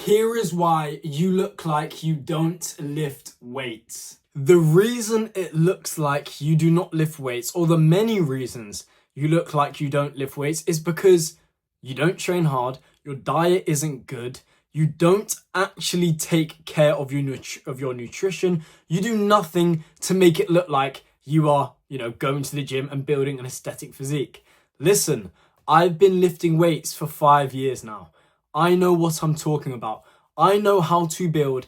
Here is why you look like you don't lift weights. The reason it looks like you do not lift weights, or the many reasons you look like you don't lift weights, is because you don't train hard, your diet isn't good, you don't actually take care of your nutrition, you do nothing to make it look like you are, going to the gym and building an aesthetic physique. Listen, I've been lifting weights for 5 years now. I know what I'm talking about. I know how to build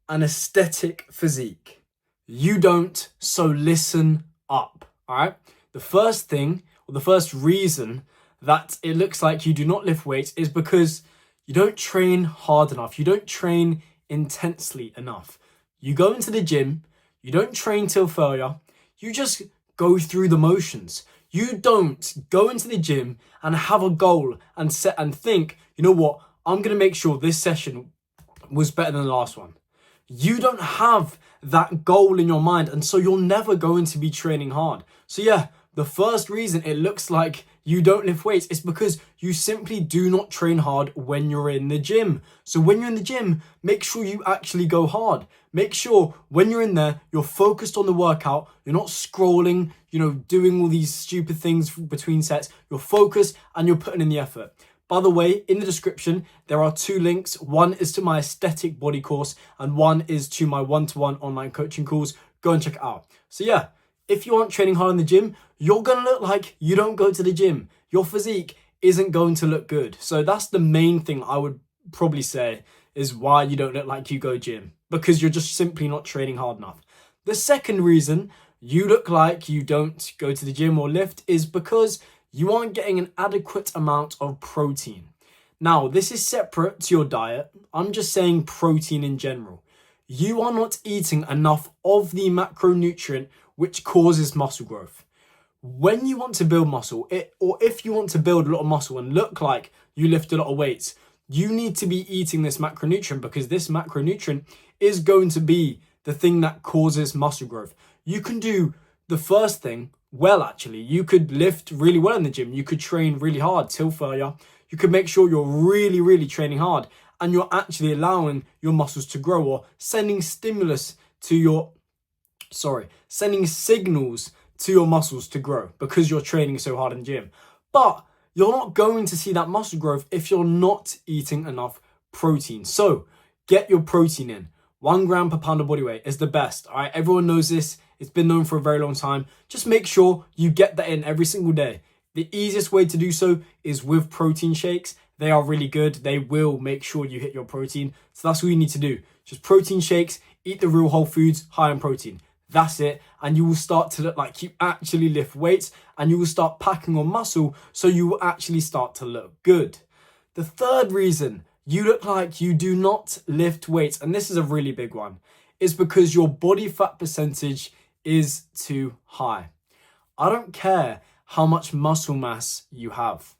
an aesthetic physique. You don't, so listen up, all right? The first thing, or the first reason that it looks like you do not lift weights is because you don't train hard enough. You don't train intensely enough. You go into the gym, you don't train till failure, you just go through the motions. You don't go into the gym and have a goal and set and think, you know what, I'm going to make sure this session was better than the last one. You don't have that goal in your mind, and so you're never going to be training hard. So yeah, the first reason it looks like you don't lift weights is because you simply do not train hard when you're in the gym. So when you're in the gym, make sure you actually go hard. Make sure when you're in there, you're focused on the workout. You're not scrolling, doing all these stupid things between sets. You're focused and you're putting in the effort. By the way, in the description, there are 2 links. One is to my aesthetic body course and one is to my one-to-one online coaching calls. Go and check it out. So yeah, if you aren't training hard in the gym, you're going to look like you don't go to the gym. Your physique isn't going to look good. So that's the main thing I would probably say is why you don't look like you go gym, because you're just simply not training hard enough. The second reason you look like you don't go to the gym or lift is because you aren't getting an adequate amount of protein. Now, this is separate to your diet. I'm just saying protein in general. You are not eating enough of the macronutrient which causes muscle growth. When you want to build muscle, or if you want to build a lot of muscle and look like you lift a lot of weights, you need to be eating this macronutrient, because this macronutrient is going to be the thing that causes muscle growth. You can do the first thing well, actually. You could lift really well in the gym. You could train really hard till failure. You could make sure you're really, really training hard and you're actually allowing your muscles to grow, or sending signals to your muscles to grow because you're training so hard in the gym. But you're not going to see that muscle growth if you're not eating enough protein. So get your protein in. 1 gram per pound of body weight is the best. All right, everyone knows this. It's been known for a very long time. Just make sure you get that in every single day. The easiest way to do so is with protein shakes. They are really good. They will make sure you hit your protein. So that's what you need to do. Just protein shakes, eat the real whole foods, high in protein. That's it. And you will start to look like you actually lift weights, and you will start packing on muscle, so you will actually start to look good. The third reason you look like you do not lift weights, and this is a really big one, is because your body fat percentage is too high. I don't care how much muscle mass you have.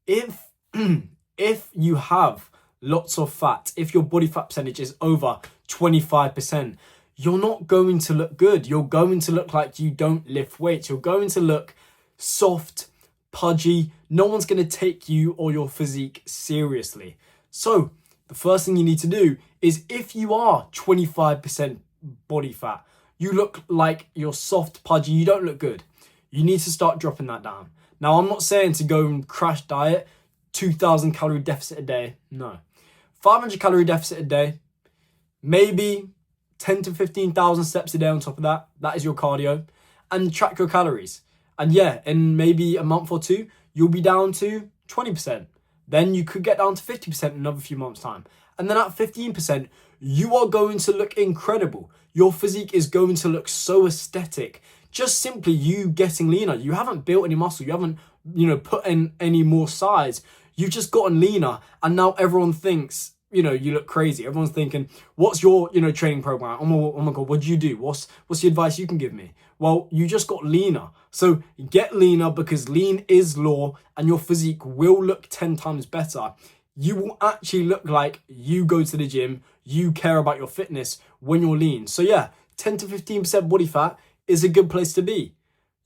If you have lots of fat, if your body fat percentage is over 25%, you're not going to look good. You're going to look like you don't lift weights. You're going to look soft, pudgy. No one's going to take you or your physique seriously. So the first thing you need to do is, if you are 25% body fat, you look like you're soft, pudgy, you don't look good. You need to start dropping that down. Now, I'm not saying to go and crash diet, 2,000 calorie deficit a day. No. 500 calorie deficit a day, maybe 10 to 15,000 steps a day on top of that. That is your cardio. And track your calories. And yeah, in maybe a month or 2, you'll be down to 20%. Then you could get down to 50% in another few months' time. And then at 15%, you are going to look incredible. Your physique is going to look so aesthetic. Just simply you getting leaner. You haven't built any muscle. You haven't, put in any more size. You've just gotten leaner. And now everyone thinks, you look crazy. Everyone's thinking, what's your, training program? Oh my God, what do you do? What's the advice you can give me? Well, you just got leaner. So get leaner, because lean is law, and your physique will look 10 times better. You will actually look like you go to the gym, you care about your fitness when you're lean. So yeah, 10 to 15% body fat is a good place to be.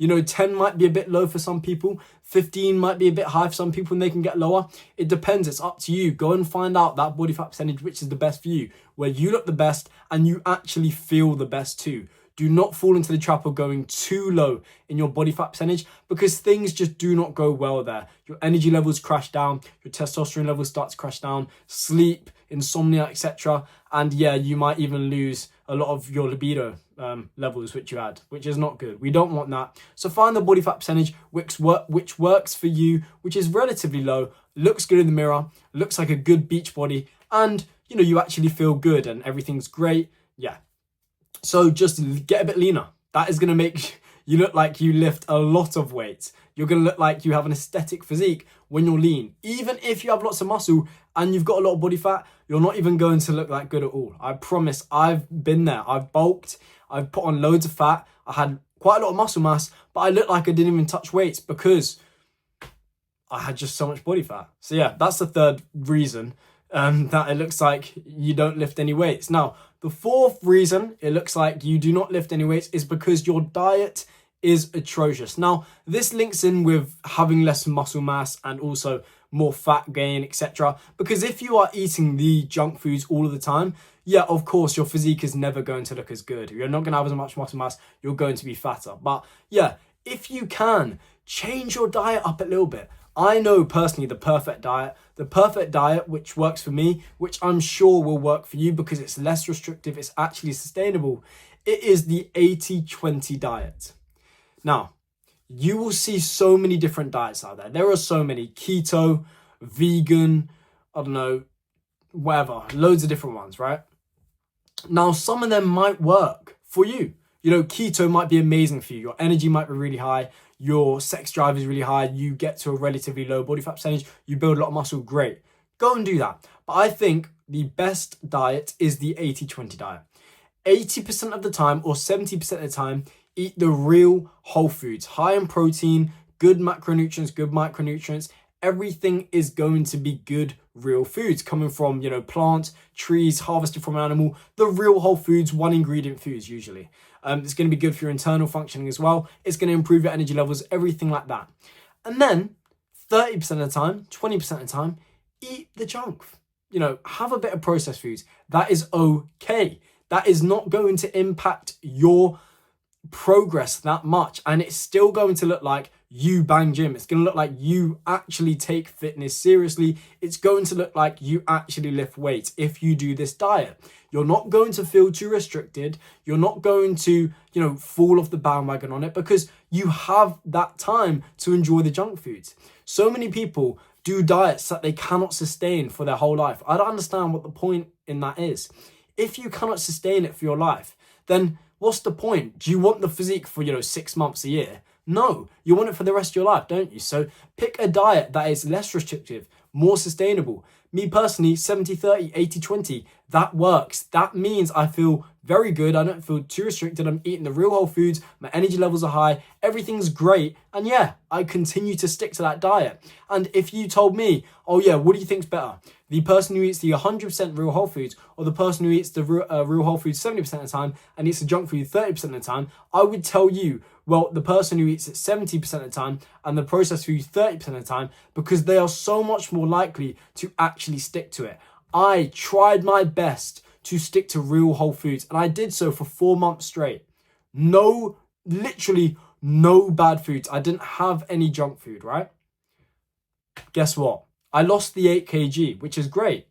You know, 10 might be a bit low for some people, 15 might be a bit high for some people, and they can get lower. It depends. It's up to you. Go and find out that body fat percentage which is the best for you, where you look the best and you actually feel the best too. Do not fall into the trap of going too low in your body fat percentage, because things just do not go well there. Your energy levels crash down, your testosterone levels start to crash down, sleep, insomnia, etc. And yeah, you might even lose a lot of your libido levels which you had, which is not good. We don't want that. So find the body fat percentage which works for you, which is relatively low, looks good in the mirror, looks like a good beach body, and you know, you actually feel good and everything's great. Yeah. So just get a bit leaner. That is going to make you look like you lift a lot of weight. You're going to look like you have an aesthetic physique when you're lean. Even if you have lots of muscle and you've got a lot of body fat, you're not even going to look that good at all. I promise. I've been there. I've bulked. I've put on loads of fat. I had quite a lot of muscle mass, but I looked like I didn't even touch weights because I had just so much body fat. So yeah, that's the third reason that it looks like you don't lift any weights. Now, the fourth reason it looks like you do not lift any weights is because your diet is atrocious. Now, this links in with having less muscle mass and also more fat gain, etc. Because if you are eating the junk foods all of the time, yeah, of course, your physique is never going to look as good. You're not going to have as much muscle mass. You're going to be fatter. But yeah, if you can, change your diet up a little bit. I know personally the perfect diet which works for me, which I'm sure will work for you because it's less restrictive, it's actually sustainable. It is the 80-20 diet. Now, you will see so many different diets out there. There are so many: keto, vegan, I don't know, whatever, loads of different ones, right? Now, some of them might work for you. You know, keto might be amazing for you. Your energy might be really high. Your sex drive is really high. You get to a relatively low body fat percentage. You build a lot of muscle. Great. Go and do that. But I think the best diet is the 80-20 diet. 80% of the time or 70% of the time, eat the real whole foods. High in protein, good macronutrients, good micronutrients. Everything is going to be good real foods coming from, you know, plants, trees, harvested from an animal. The real whole foods, one ingredient foods usually. It's going to be good for your internal functioning as well. It's going to improve your energy levels, everything like that. And then 30% of the time, 20% of the time, eat the junk. You know, have a bit of processed foods. That is okay. That is not going to impact your progress that much, and it's still going to look like you bang gym. It's going to look like you actually take fitness seriously. It's going to look like you actually lift weights if you do this diet. You're not going to feel too restricted. You're not going to, you know, fall off the bandwagon on it because you have that time to enjoy the junk foods. So many people do diets that they cannot sustain for their whole life. I don't understand what the point in that is. If you cannot sustain it for your life, then what's the point? Do you want the physique for, 6 months a year? No, you want it for the rest of your life, don't you? So pick a diet that is less restrictive, more sustainable. Me personally, 70-30, 80-20, that works. That means I feel very good. I don't feel too restricted. I'm eating the real whole foods. My energy levels are high. Everything's great. And yeah, I continue to stick to that diet. And if you told me, oh yeah, what do you think's better? The person who eats the 100% real whole foods or the person who eats the real whole foods 70% of the time and eats the junk food 30% of the time, I would tell you, well, the person who eats it 70% of the time and the processed foods 30% of the time, because they are so much more likely to actually stick to it. I tried my best to stick to real whole foods, and I did so for 4 months straight. Literally no bad foods. I didn't have any junk food, right? Guess what? I lost the 8 kg, which is great.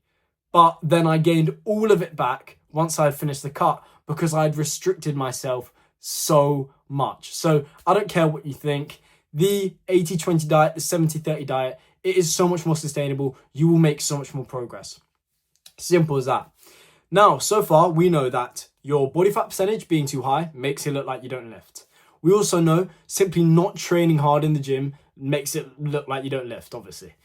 But then I gained all of it back once I had finished the cut because I'd restricted myself so much. So I don't care what you think. The 80-20 diet, the 70-30 diet, it is so much more sustainable. You will make so much more progress. Simple as that. Now, so far, we know that your body fat percentage being too high makes it look like you don't lift. We also know simply not training hard in the gym makes it look like you don't lift, obviously.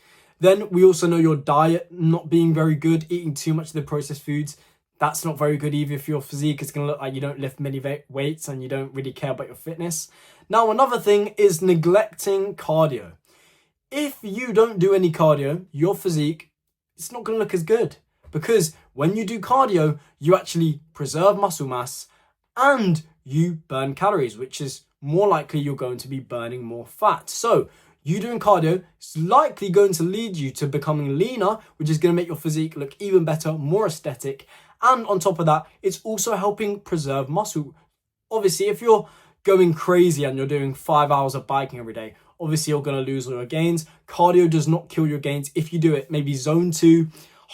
Then we also know your diet not being very good, eating too much of the processed foods. That's not very good either for your physique. It's going to look like you don't lift many weights and you don't really care about your fitness. Now, another thing is neglecting cardio. If you don't do any cardio, your physique, it's not going to look as good. Because when you do cardio, you actually preserve muscle mass and you burn calories, which is more likely you're going to be burning more fat. So you doing cardio is likely going to lead you to becoming leaner, which is going to make your physique look even better, more aesthetic. And on top of that, it's also helping preserve muscle. Obviously, if you're going crazy and you're doing 5 hours of biking every day, obviously you're going to lose all your gains. Cardio does not kill your gains. If you do it, maybe zone 2,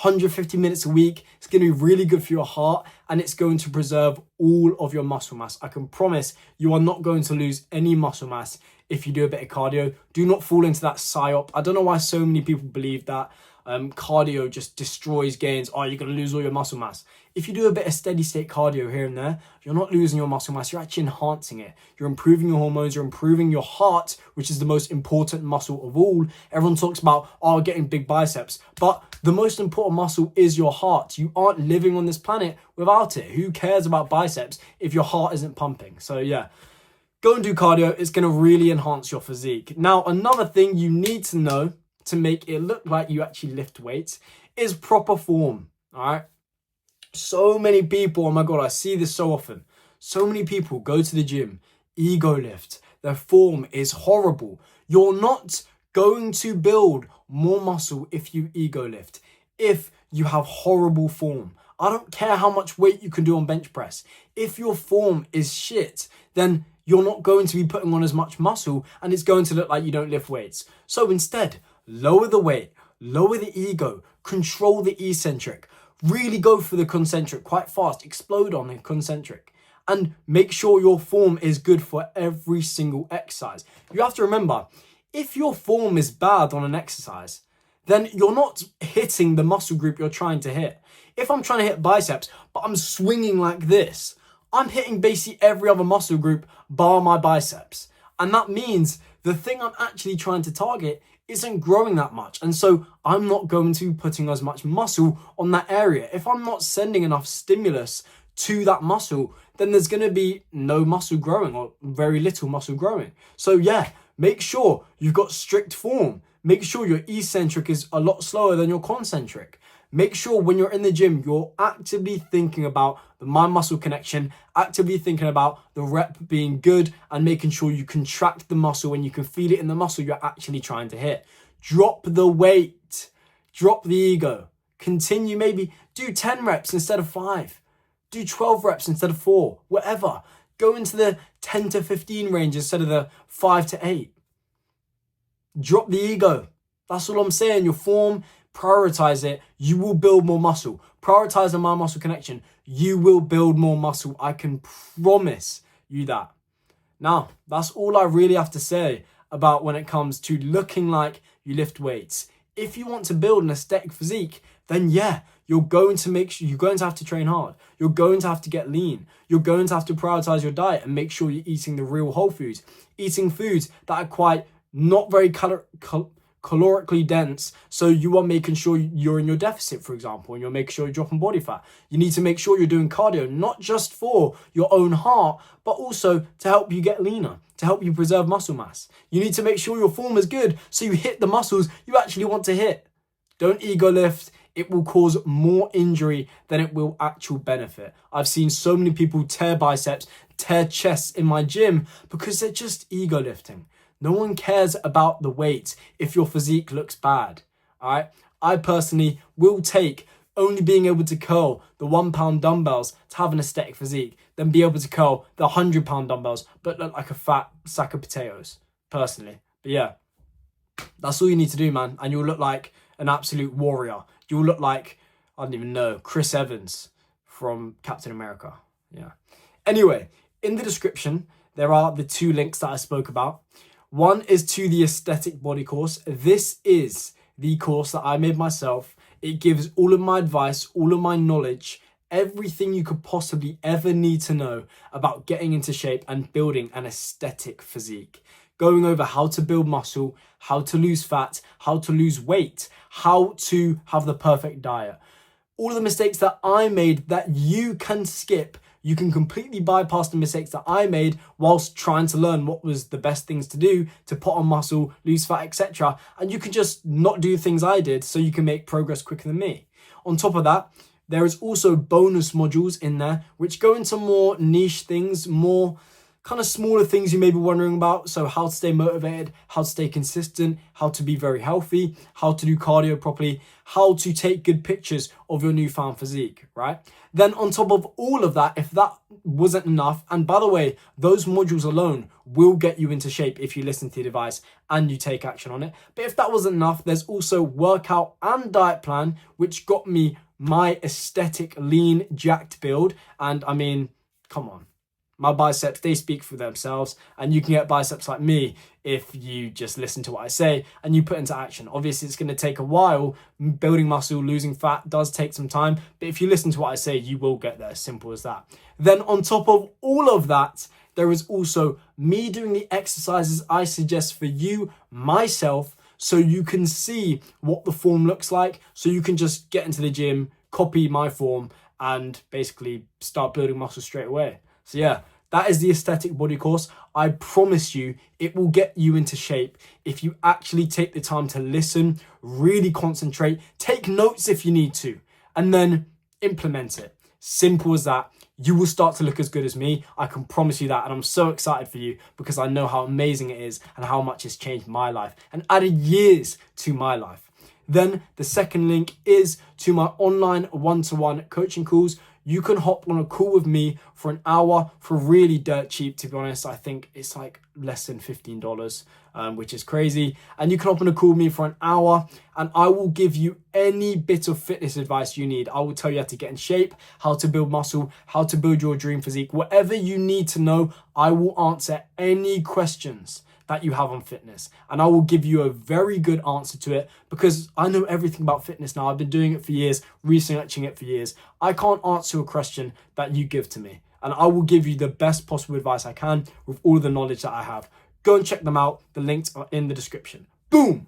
150 minutes a week, it's going to be really good for your heart, and it's going to preserve all of your muscle mass. I can promise you are not going to lose any muscle mass if you do a bit of cardio. Do not fall into that psyop. I don't know why so many people believe that cardio just destroys gains. Oh, you're going to lose all your muscle mass. If you do a bit of steady state cardio here and there, you're not losing your muscle mass. You're actually enhancing it. You're improving your hormones. You're improving your heart, which is the most important muscle of all. Everyone talks about, oh, getting big biceps, but the most important muscle is your heart. You aren't living on this planet without it. Who cares about biceps if your heart isn't pumping? So yeah, go and do cardio. It's going to really enhance your physique. Now, another thing you need to know to make it look like you actually lift weights is proper form. All right. So many people, oh my God, I see this so often. So many people go to the gym, ego lift. Their form is horrible. You're not going to build more muscle if you ego lift, if you have horrible form. I don't care how much weight you can do on bench press. If your form is shit, then you're not going to be putting on as much muscle, and it's going to look like you don't lift weights. So instead, lower the weight, lower the ego, control the eccentric, really go for the concentric quite fast, explode on the concentric, and make sure your form is good for every single exercise. You have to remember, if your form is bad on an exercise, then you're not hitting the muscle group you're trying to hit. If I'm trying to hit biceps, but I'm swinging like this, I'm hitting basically every other muscle group bar my biceps. And that means the thing I'm actually trying to target isn't growing that much. And so I'm not going to be putting as much muscle on that area. If I'm not sending enough stimulus to that muscle, then there's going to be no muscle growing or very little muscle growing. So yeah, make sure you've got strict form. Make sure your eccentric is a lot slower than your concentric. Make sure when you're in the gym, you're actively thinking about the mind-muscle connection, actively thinking about the rep being good, and making sure you contract the muscle when you can feel it in the muscle you're actually trying to hit. Drop the weight, drop the ego. Continue, maybe do 10 reps instead of 5. Do 12 reps instead of 4, whatever. Go into the 10 to 15 range instead of the 5 to 8. Drop the ego. That's all I'm saying. Your form, prioritize it. You will build more muscle. Prioritize the mind-muscle connection. You will build more muscle. I can promise you that. Now, that's all I really have to say about when it comes to looking like you lift weights. If you want to build an aesthetic physique, then yeah, you're going to have to train hard. You're going to have to get lean. You're going to have to prioritize your diet and make sure you're eating the real whole foods. Eating foods that are quite not very calorically dense, so you are making sure you're in your deficit, for example, and you're making sure you're dropping body fat. You need to make sure you're doing cardio, not just for your own heart, but also to help you get leaner, to help you preserve muscle mass. You need to make sure your form is good, so you hit the muscles you actually want to hit. Don't ego lift. It will cause more injury than it will actual benefit. I've seen so many people tear biceps, tear chests in my gym because they're just ego lifting. No one cares about the weight if your physique looks bad. All right. I personally will take only being able to curl the 1 pound dumbbells to have an aesthetic physique than be able to curl the 100 pound dumbbells but look like a fat sack of potatoes, personally. But yeah, that's all you need to do, man. And you'll look like an absolute warrior. You'll look like, I don't even know, Chris Evans from Captain America. Yeah. Anyway, in the description, there are the 2 links that I spoke about. One is to the Aesthetic Body course. This is the course that I made myself. It gives all of my advice, all of my knowledge, everything you could possibly ever need to know about getting into shape and building an aesthetic physique. Going over how to build muscle, how to lose fat, how to lose weight, how to have the perfect diet. All of the mistakes that I made that you can skip. You can completely bypass the mistakes that I made whilst trying to learn what was the best things to do to put on muscle, lose fat, etc. And you can just not do things I did so you can make progress quicker than me. On top of that, there is also bonus modules in there which go into more niche things, more kind of smaller things you may be wondering about. So how to stay motivated, how to stay consistent, how to be very healthy, how to do cardio properly, how to take good pictures of your newfound physique, right? Then on top of all of that, if that wasn't enough, and by the way, those modules alone will get you into shape if you listen to the advice and you take action on it. But if that wasn't enough, there's also workout and diet plan, which got me my aesthetic, lean, jacked build. And I mean, come on. My biceps, they speak for themselves, and you can get biceps like me if you just listen to what I say and you put into action. Obviously, it's going to take a while. Building muscle, losing fat does take some time, but if you listen to what I say, you will get there. Simple as that. Then on top of all of that, there is also me doing the exercises I suggest for you, myself, so you can see what the form looks like, so you can just get into the gym, copy my form, and basically start building muscle straight away. So yeah, that is the Aesthetic Body course. I promise you, it will get you into shape if you actually take the time to listen, really concentrate, take notes if you need to, and then implement it. Simple as that. You will start to look as good as me. I can promise you that. And I'm so excited for you because I know how amazing it is and how much it's changed my life and added years to my life. Then the second link is to my online one-to-one coaching calls. You can hop on a call with me for an hour for really dirt cheap, to be honest. I think it's like less than $15, which is crazy. And you can hop on a call with me for an hour and I will give you any bit of fitness advice you need. I will tell you how to get in shape, how to build muscle, how to build your dream physique. Whatever you need to know, I will answer any questions that you have on fitness, and I will give you a very good answer to it because I know everything about fitness now. I've been doing it for years, researching it for years. I can't answer a question that you give to me, and I will give you the best possible advice I can with all of the knowledge that I have. Go and check them out. The links are in the description. Boom!